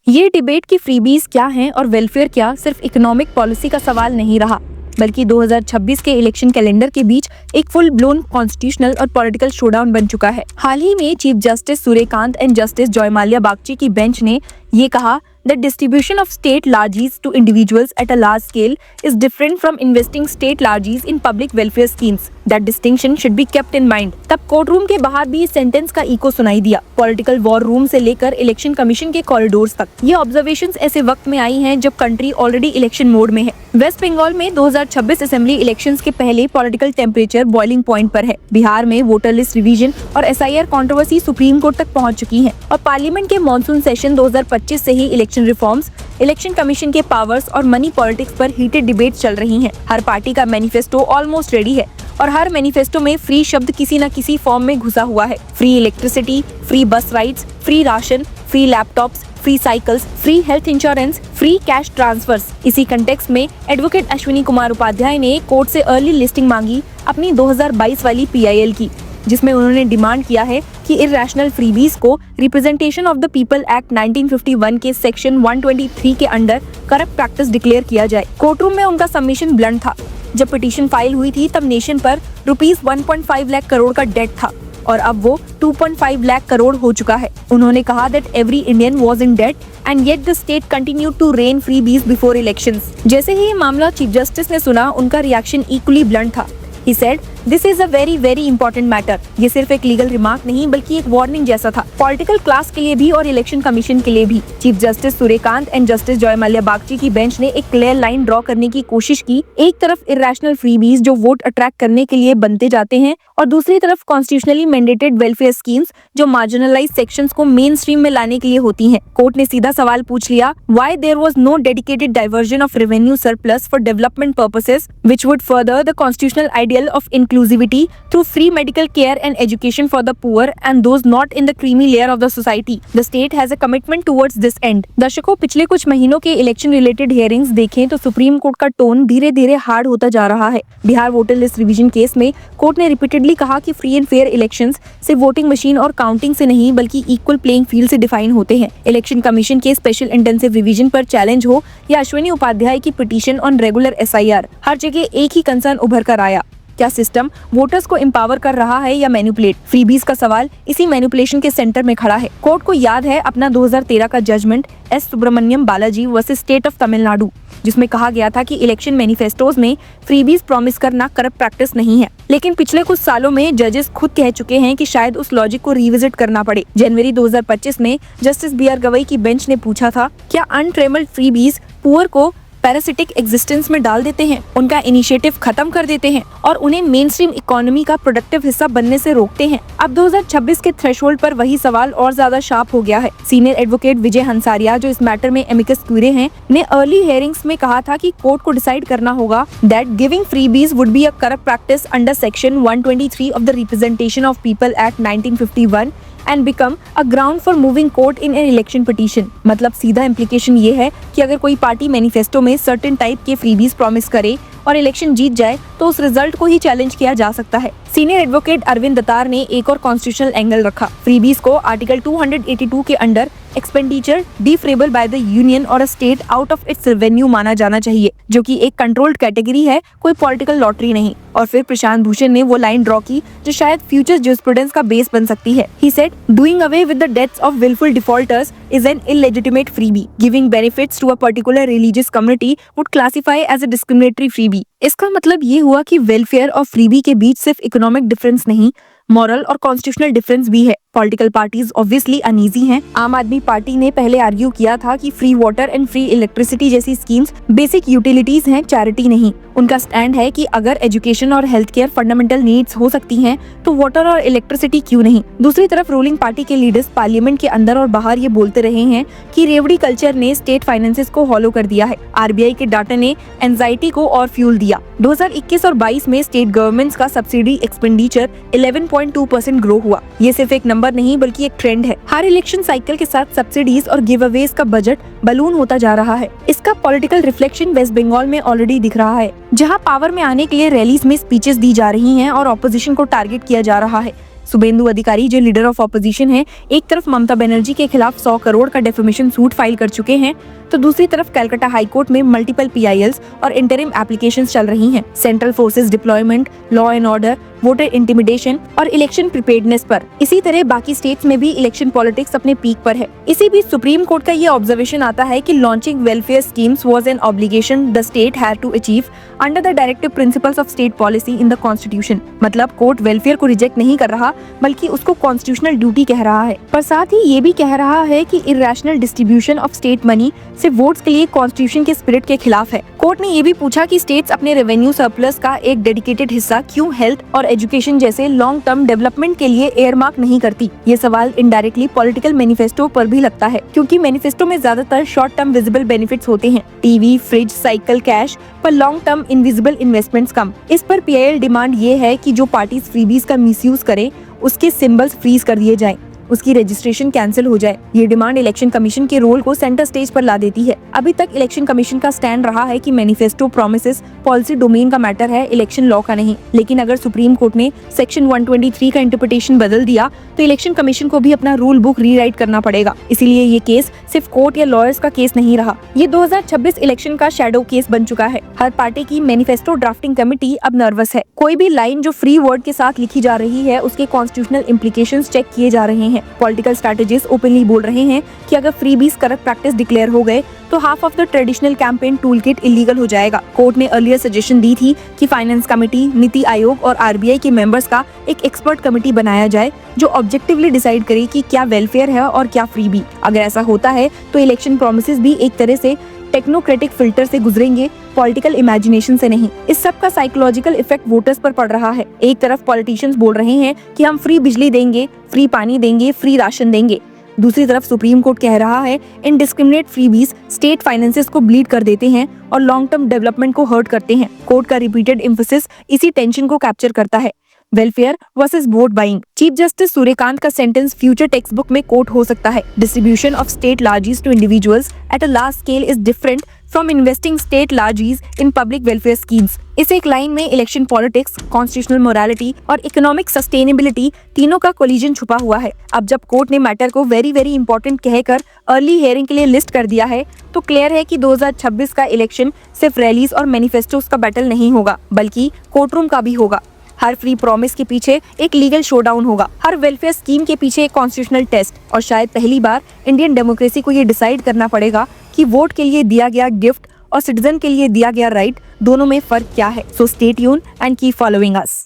ये डिबेट कि फ्रीबीज क्या हैं और वेलफेयर क्या सिर्फ इकोनॉमिक पॉलिसी का सवाल नहीं रहा, बल्कि 2026 के इलेक्शन कैलेंडर के बीच एक फुल ब्लोन कॉन्स्टिट्यूशनल और पॉलिटिकल शोडाउन बन चुका है। हाल ही में chief justice Suryakant and justice Joymalya Bagchi की बेंच ने ये कहा that distribution of state largesse to individuals at a large scale is different from investing state largesse in public welfare schemes. That distinction should be kept in mind. तब court room के बाहर भी इस sentence का eco सुनाई दिया, political war room से लेकर इलेक्शन कमीशन के कॉरिडोर्स तक। ये ऑब्जर्वेशंस ऐसे वक्त में आई हैं जब कंट्री ऑलरेडी इलेक्शन मोड में है। वेस्ट बंगाल में 2026 असेंबली इलेक्शंस के पहले पॉलिटिकल टेम्परेचर बॉइलिंग पॉइंट पर है। बिहार में वोटर लिस्ट रिवीजन और SIR कंट्रोवर्सी सुप्रीम कोर्ट तक पहुंच चुकी है और पार्लियामेंट के मॉनसून सेशन 2025 से ही इलेक्शन रिफॉर्म्स, इलेक्शन कमीशन के पावर्स और मनी पॉलिटिक्स पर हीटेड डिबेट चल रही हैं। हर पार्टी का मैनिफेस्टो ऑलमोस्ट रेडी है और हर मैनिफेस्टो में फ्री शब्द किसी न किसी फॉर्म में घुसा हुआ है। Free electricity, free bus rides, free ration, free laptops, free cycles, free health insurance, free cash transfers. इसी कंटेक्स्ट में एडवोकेट अश्विनी कुमार उपाध्याय ने कोर्ट से अर्ली लिस्टिंग मांगी अपनी 2022 वाली PIL की, जिसमें उन्होंने डिमांड किया है कि इरैशनल फ्रीबीज को representation of the people act 1951 के सेक्शन 123 के अंडर करप्ट प्रैक्टिस डिक्लेयर किया जाए। कोर्ट रूम में उनका सबमिशन ब्लंट था। जब पिटीशन फाइल हुई थी तब नेशन पर ₹1.5 लाख करोड़ का डेट था और अब वो 2.5 लाख करोड़ हो चुका है। उन्होंने कहा that every Indian was in debt and yet the state continued to rain freebies before elections. जैसे ही ये मामला चीफ जस्टिस ने सुना, उनका रिएक्शन इक्वली ब्लंट था। He said, "This is a very very important matter." ये सिर्फ एक लीगल रिमार्क नहीं बल्कि एक वार्निंग जैसा था, पॉलिटिकल क्लास के लिए भी और इलेक्शन कमीशन के लिए भी। Chief justice Suryakant and justice Joymalya Bagchi की बेंच ने एक क्लियर लाइन ड्रॉ करने की कोशिश की। एक तरफ इरैशनल फ्रीबीज जो वोट अट्रैक्ट करने के लिए बनते जाते हैं और दूसरी तरफ कॉन्स्टिट्यूशनली मैंडेटेड वेलफेयर स्कीम्स जो मार्जिनलाइज्ड सेक्शंस को मेन स्ट्रीम में लाने के लिए होती हैं। कोर्ट ने सीधा सवाल पूछ लिया, why there was no dedicated diversion of revenue surplus for development purposes which would further the constitutional ideal of inclusivity through free medical care and education for the poor and those not in the creamy layer of the society. The state has a commitment towards this end. दर्शकों, पिछले कुछ महीनों के election related hearings देखें तो supreme court का tone धीरे धीरे हार्ड होता जा रहा है। Bihar voter list revision case में कोर्ट ने रिपीटेडली कहा कि फ्री एंड फेयर इलेक्शंस सिर्फ वोटिंग मशीन और काउंटिंग से नहीं बल्कि इक्वल प्लेइंग फील्ड से डिफाइन होते हैं। इलेक्शन कमीशन के स्पेशल इंटेंसिव रिवीजन पर चैलेंज हो या अश्विनी उपाध्याय की पिटीशन ऑन रेगुलर SIR, हर जगह एक ही कंसर्न उभर कर आया, क्या सिस्टम वोटर्स को एम्पावर कर रहा है या मैनिपुलेट? फ्रीबीज का सवाल इसी मैनिपुलेशन के सेंटर में खड़ा है। कोर्ट को याद है अपना 2013 का judgment S Subramaniam Balaji versus state of Tamil Nadu, जिसमें कहा गया था कि इलेक्शन मैनिफेस्टोज में फ्रीबीज प्रॉमिस करना करप्ट प्रैक्टिस नहीं है। लेकिन पिछले कुछ सालों में जजेस खुद कह चुके हैं कि शायद उस लॉजिक को रिविजिट करना पड़े। जनवरी 2025 में जस्टिस BR गवई की बेंच ने पूछा था, क्या अनट्रेमल्ड फ्रीबीज पुअर को पैरासिटिक एग्जिस्टेंस में डाल देते हैं, उनका इनिशिएटिव खत्म कर देते हैं और उन्हें मेन स्ट्रीम इकोनॉमी का प्रोडक्टिव हिस्सा बनने से रोकते हैं? अब 2026 के थ्रेशोल्ड पर वही सवाल और ज्यादा शार्प हो गया है। सीनियर एडवोकेट विजय हंसारिया, जो इस मैटर में एमिकस क्यूरे हैं, ने अर्ली हियरिंग्स में कहा था कि कोर्ट को डिसाइड करना होगा that giving freebies would be a corrupt practice under section 123 of the representation of people act 1951 and become a ground for moving court in an election petition। मतलब सीधा implication ये है कि अगर कोई पार्टी मैनिफेस्टो में सर्टेन टाइप के freebies promise करे और इलेक्शन जीत जाए तो उस रिजल्ट को ही चैलेंज किया जा सकता है। सीनियर एडवोकेट अरविंद दत्तार ने एक और कॉन्स्टिट्यूशनल एंगल रखा। फ्रीबीज को आर्टिकल 282 के under expenditure defrayable by the union और a state out of its revenue माना जाना चाहिए, जो कि एक कंट्रोल्ड कैटेगरी है, कोई पॉलिटिकल लॉटरी नहीं। और फिर प्रशांत भूषण ने वो लाइन ड्रॉ की जो शायद फ्यूचर जूरिस्प्रूडेंस का बेस बन सकती है। He said, doing away with the debts of wilful defaulters is an illegitimate freebie, giving benefits to a particular religious community would classify as a discriminatory freebie. इसका मतलब ये हुआ कि वेलफेयर और फ्रीबी के बीच सिर्फ इकोनॉमिक डिफरेंस नहीं, moral और कॉन्स्टिट्यूशनल डिफरेंस भी है। पॉलिटिकल पार्टीज ऑब्वियसली अनईजी हैं। आम आदमी पार्टी ने पहले आर्ग्यू किया था कि free water and free electricity जैसी स्कीम्स बेसिक यूटिलिटीज हैं, चैरिटी नहीं। उनका स्टैंड है कि अगर एजुकेशन और हेल्थ केयर फंडामेंटल नीड्स हो सकती हैं, तो वाटर और इलेक्ट्रिसिटी क्यों नहीं? दूसरी तरफ रूलिंग पार्टी के लीडर्स पार्लियामेंट के अंदर और बाहर ये बोलते रहे हैं कि रेवड़ी कल्चर ने स्टेट फाइनेंसेस को हॉलो कर दिया है। RBI के डाटा ने एंजाइटी को और फ्यूल दिया। 2021 और 22 में स्टेट गवर्नमेंट्स का सब्सिडी एक्सपेंडिचर 11.2% ग्रो हुआ। ये सिर्फ एक नंबर नहीं बल्कि एक ट्रेंड है। हर इलेक्शन साइकिल के साथ सब्सिडीज और गिव अवेज का बजट बलून होता जा रहा है। इसका पॉलिटिकल रिफ्लेक्शन वेस्ट बंगाल में ऑलरेडी दिख रहा है, जहां पावर में आने के लिए रैलीज में स्पीचेस दी जा रही हैं और ऑपोजिशन को टारगेट किया जा रहा है। शुभेंदु अधिकारी जो लीडर ऑफ ऑपोजिशन है, एक तरफ ममता बनर्जी के खिलाफ 100 करोड़ का डेफेमेशन सूट फाइल कर चुके हैं, तो दूसरी तरफ कलकत्ता हाई कोर्ट में मल्टीपल PILs और इंटरिम एप्लीकेशंस चल रही हैं central forces deployment, law and order, voter intimidation और इलेक्शन प्रिपेयर्डनेस पर। इसी तरह बाकी स्टेट्स में भी इलेक्शन पॉलिटिक्स अपने पीक पर है। इसी बीच सुप्रीम कोर्ट का ये ऑब्जर्वेशन आता है कि launching welfare schemes was an obligation the state had to achieve under the directive principles of state policy in the constitution. मतलब कोर्ट वेलफेयर को रिजेक्ट नहीं कर रहा बल्कि उसको कॉन्स्टिट्यूशनल ड्यूटी कह रहा है, पर साथ ही ये भी कह रहा है कि irrational distribution of state money सिर्फ वोट्स के लिए कॉन्स्टिट्यूशन के स्पिरिट के खिलाफ है। कोर्ट ने ये भी पूछा कि स्टेट्स अपने रेवेन्यू सरप्लस का एक डेडिकेटेड हिस्सा क्यों हेल्थ और एजुकेशन जैसे लॉन्ग टर्म डेवलपमेंट के लिए एयरमार्क नहीं करती। ये सवाल इनडायरेक्टली पॉलिटिकल मैनिफेस्टो पर भी लगता है, क्योंकि मैनिफेस्टो में ज्यादातर शॉर्ट टर्म विजिबल बेनिफिट्स होते हैं, टीवी, फ्रिज, साइकिल, कैश, पर लॉन्ग टर्म इनविजिबल इन्वेस्टमेंट्स कम। इस पर PIL डिमांड ये है कि जो पार्टीज फ्रीबीज का मिसयूज करें उसके सिंबल्स फ्रीज कर दिए जाएं, उसकी रजिस्ट्रेशन कैंसिल हो जाए। ये डिमांड इलेक्शन कमीशन के रोल को सेंटर स्टेज पर ला देती है। अभी तक इलेक्शन कमीशन का स्टैंड रहा है कि मैनिफेस्टो प्रोमिसेस पॉलिसी डोमेन का मैटर है, इलेक्शन लॉ का नहीं। लेकिन अगर सुप्रीम कोर्ट ने सेक्शन 123 का इंटरप्रिटेशन बदल दिया तो इलेक्शन कमीशन को भी अपना रूल बुक रीराइट करना पड़ेगा। इसीलिए ये केस सिर्फ कोर्ट या लॉयर्स का केस नहीं रहा, ये 2026 इलेक्शन का शैडो केस बन चुका है। हर पार्टी की मैनिफेस्टो ड्राफ्टिंग कमेटी अब नर्वस है। कोई भी लाइन जो फ्री वर्ड के साथ लिखी जा रही है उसके कॉन्स्टिट्यूशनल इम्प्लीकेशंस चेक किए जा रहे हैं। पॉलिटिकल स्ट्रैटेजिस्ट ओपनली बोल रहे हैं कि अगर फ्रीबीज करप्ट प्रैक्टिस डिक्लेयर हो गए तो half of the traditional campaign tool kit illegal हो जाएगा। कोर्ट ने अर्लियर सजेशन दी थी कि फाइनेंस कमेटी, नीति आयोग और RBI के मेंबर्स का एक एक्सपर्ट कमेटी बनाया जाए जो ऑब्जेक्टिवली डिसाइड करे कि क्या वेलफेयर है और क्या फ्रीबी। अगर ऐसा होता है तो इलेक्शन प्रोमिसेस भी एक तरह से टेक्नोक्रेटिक फिल्टर से गुजरेंगे, पॉलिटिकल इमेजिनेशन से नहीं। इस सब का साइकोलॉजिकल इफेक्ट वोटर्स पर पड़ रहा है। एक तरफ पॉलिटिशियंस बोल रहे हैं कि हम फ्री बिजली देंगे, फ्री पानी देंगे, फ्री राशन देंगे। दूसरी तरफ सुप्रीम कोर्ट कह रहा है इनडिस्क्रिमिनेट फ्रीबीज स्टेट फाइनेंसेस को ब्लीड कर देते हैं और लॉन्ग टर्म डेवलपमेंट को हर्ट करते हैं। कोर्ट का रिपीटेड एम्फेसिस इसी टेंशन को कैप्चर करता है। Welfare versus vote buying. Chief justice Surya Kant का सेंटेंस फ्यूचर टेक्स्ट बुक में कोट हो सकता है। Distribution of state largesse to individuals at a large scale is different from investing state largesse in public welfare schemes. इस एक line में election politics, constitutional morality और economic sustainability तीनों का कोलिजन छुपा हुआ है। अब जब कोर्ट ने मैटर को वेरी इंपॉर्टेंट कहकर अर्ली हियरिंग के लिए लिस्ट कर दिया है तो क्लियर है कि 2026 का इलेक्शन सिर्फ रैलीज और मैनिफेस्टोस का बैटल नहीं होगा बल्कि कोर्टरूम का भी होगा। हर फ्री प्रॉमिस के पीछे एक लीगल शोडाउन होगा, हर वेलफेयर स्कीम के पीछे एक कॉन्स्टिट्यूशनल टेस्ट, और शायद पहली बार इंडियन डेमोक्रेसी को ये डिसाइड करना पड़ेगा कि वोट के लिए दिया गया गिफ्ट और सिटीजन के लिए दिया गया राइट दोनों में फर्क क्या है। So stay tune and keep following us.